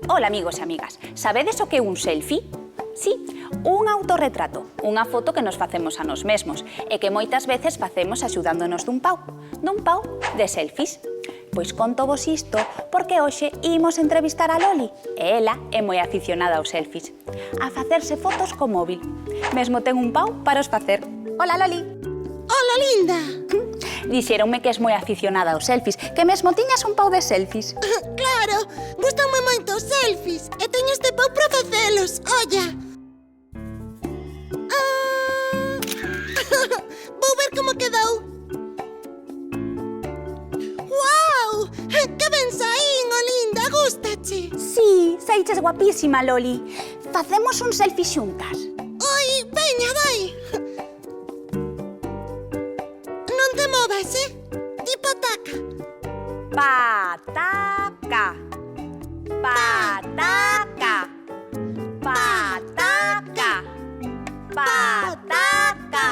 Ola, amigos e amigas. Sabedes o que é un selfie? Sí, un autorretrato, unha foto que nos facemos a nos mesmos e que moitas veces facemos axudándonos dun pau de selfies. Pois conto vos isto porque hoxe imos entrevistar a Loli e ela é moi aficionada aos selfies, a facerse fotos co móvil. Mesmo ten un pau para os facer. Ola, Loli! Ola, linda! Dixéronme que és moi aficionada aos selfies, que mesmo tiñas un pau de selfies. Claro, gustanme moito os selfies e teño este pau para facelos, olla! Vou ver como quedou. Uau! Que ben saín, o linda, gústache? Sí, saiches guapísima, Loli. Facemos un selfie xuntas. Oi, veña, vai! Non te movas, tipo ataca. Pataca. Pataca. Pataca. Pataca.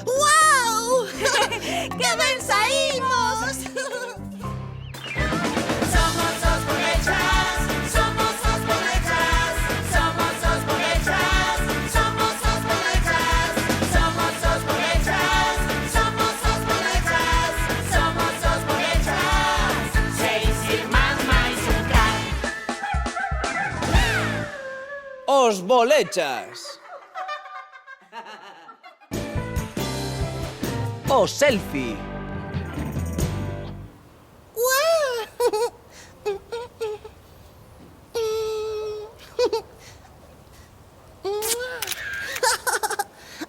Uau! Que ben saímos! Somos os bolechas, somos os bolechas, somos os bolechas, somos os bolechas, somos os bolechas, somos os bolechas, somos os bolechas, 6 irmás máis un can. Os bolechas. O selfie.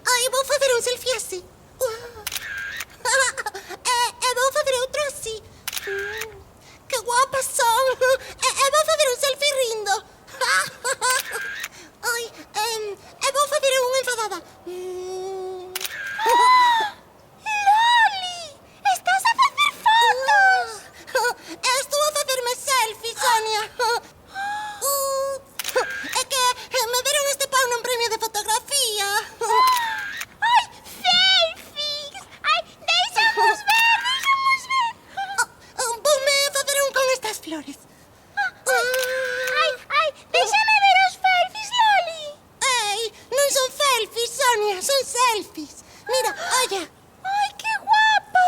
Ai, vou fazer un selfie así. E vou fazer outro así. Que guapas son. E vou fazer un selfie rindo. Ai, e vou fazer unha enfadada. Loli, estás a facer fotos? Estou a facerme selfie, Sonia. É que me deron este pau nun premio de fotografía. Ai, selfies! Ai, deixamos ver, deixamos ver. Voume facer un con estas flores. Ai, déxame ver os selfies, Loli. Ei, non son selfies, Sonia, son selfies. Mira, olla. Ai, que guapa.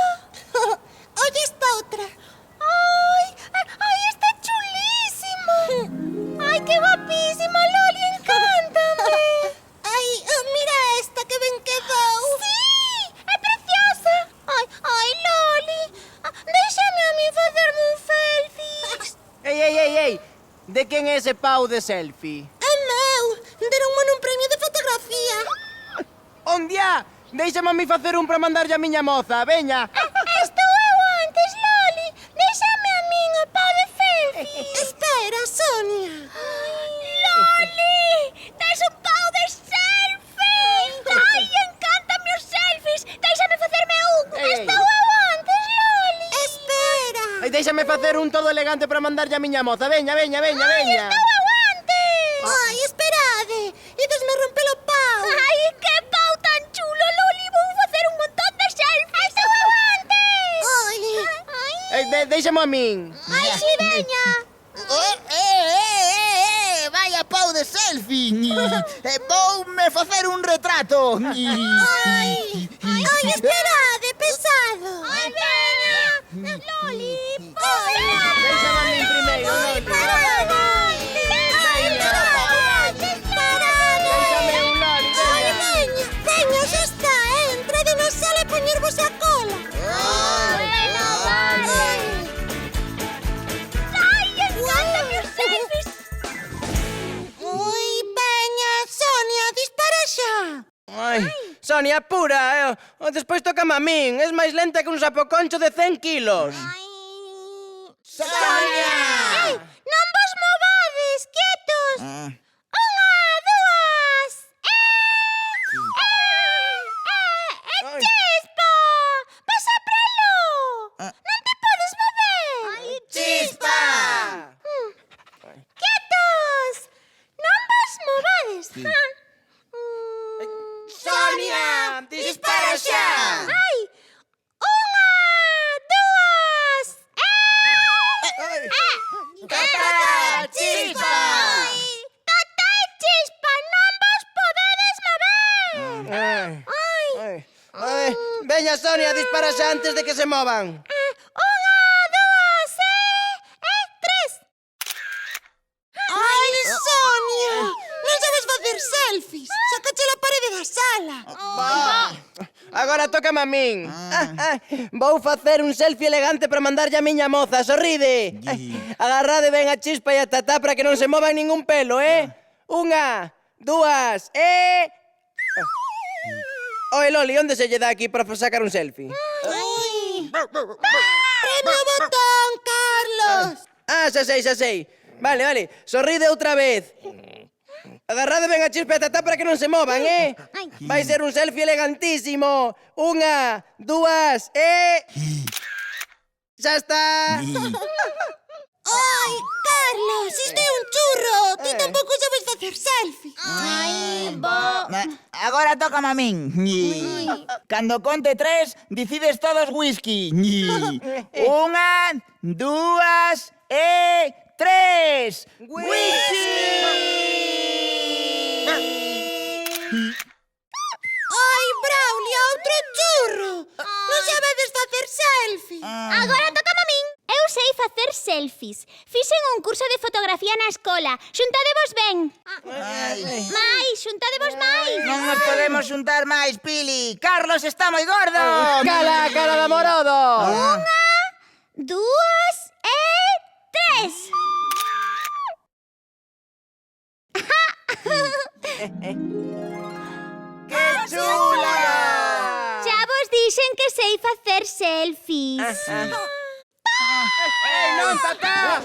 Olla esta outra. Ai, está chulísimo. Ai, que guapísima, Loli, encántame. Ai, mira esta que ben quedou. Sí, é preciosa. Ai, Loli, déxame a mí facerme un selfie. Ei, de quen é ese pau de selfie? É meu, deronmo nun premio de fotografía. Onde há? Déixame a mí facer un para mandarlle a miña moza, veña. Estou eu antes, Loli. Déxame a min o pau de selfie. Espera, Sonia. Loli, tes un pau de selfie. Ai, encántame os selfies. Déxame facerme un. Ei. Estou eu antes, Loli. Espera. Ai, déixame facer un todo elegante para mandarlle a miña moza, veña. Estou eu antes. Ai, esperade. Idesme romper o pau. Ai, que pau tan chulo, Loli. Vou facer un montón de selfies. Estou eu antes. Ai, Déixame a min. ai, si, veña. Vaya pau de selfie! Voume facer un retrato! Ai, esperade, pesado. Ai, veña. Loli, Déixame a min primeiro, Loli. Déixame un, Loli, veña. Veña, xa está, entrade na sala e poñervos a cola. Encántame os selfies. Ui, veña, Sonia, dispara xa. Ai, Sonia, apura. Despois tócame a min. Es máis lenta que un sapoconcho de 100 kilos. Sonia! Ei, non vos movades, quietos. Unha, dúas. Ai. Chispa! Pasa prelo. Non te podes mover. Chispa! Quietos. Non vos movades. Sonia, dispara xa. Ai, unha, dúas. Ai. Veña, Sonia, dispara xa antes de que se movan. 1, 2, tres. Ai, Sonia, non sabes facer selfies. Sacache a parede da sala. Agora tócame a min. Vou facer un selfie elegante para mandarlle a miña moza. Sorride. Agarrade ben a chispa e a tatá para que non se movan ningún pelo, 1, 2, Oe, Loli, onde se lle dá aquí para sacar un selfie? Preme o botón, Carlos. Xa sei. Vale. Sorride outra vez. Agarrade ben a chispa e a tatá para que non se movan, Vai ser un selfie elegantísimo. 1, 2, Xa está. Ai, Carlos, isto é un churro. Ti tampouco sabes facer selfies. Agora tócame a min. Cando conte 3, decides todos whisky. 1, 2, 3. Whisky! Ai, Braulio, outro churro. Non sabedes facer selfies. Agora tócame a min. Eu sei facer selfies. Fixen un curso de fotografía na escola. Xuntadevos ben. Mais, xuntadevos máis. Non nos podemos xuntar máis, Pili. Carlos está moi gordo. Cala, cara de amorodo. 1, 2 e 3. ¡Qué chula! Xa vos dixen que sei facer selfies. Non, tatá!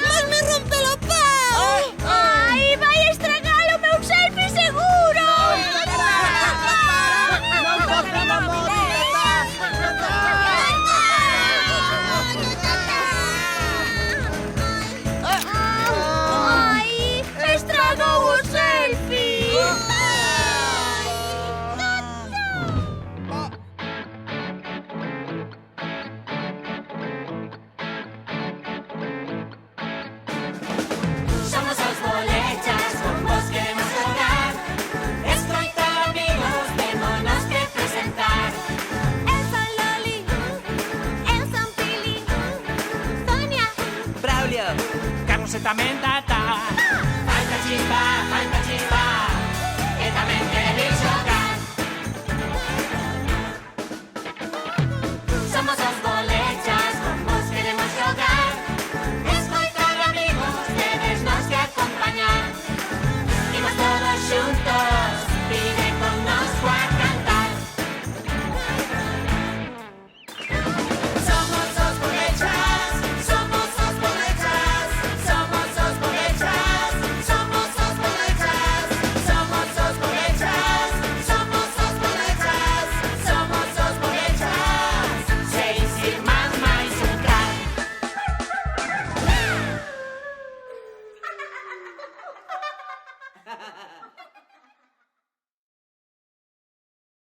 Mas me rompe o pau. Ai, vai estragar o meu selfie seguro. Ai, estragou o selfie. Somos os bolechas, con vos queremos xogar. Escoitar amigos, témonos que presentar. Eu son Loli. Eu son Pili. Sonia. Braulio. Carlos e tamén Tata. Falta chispa,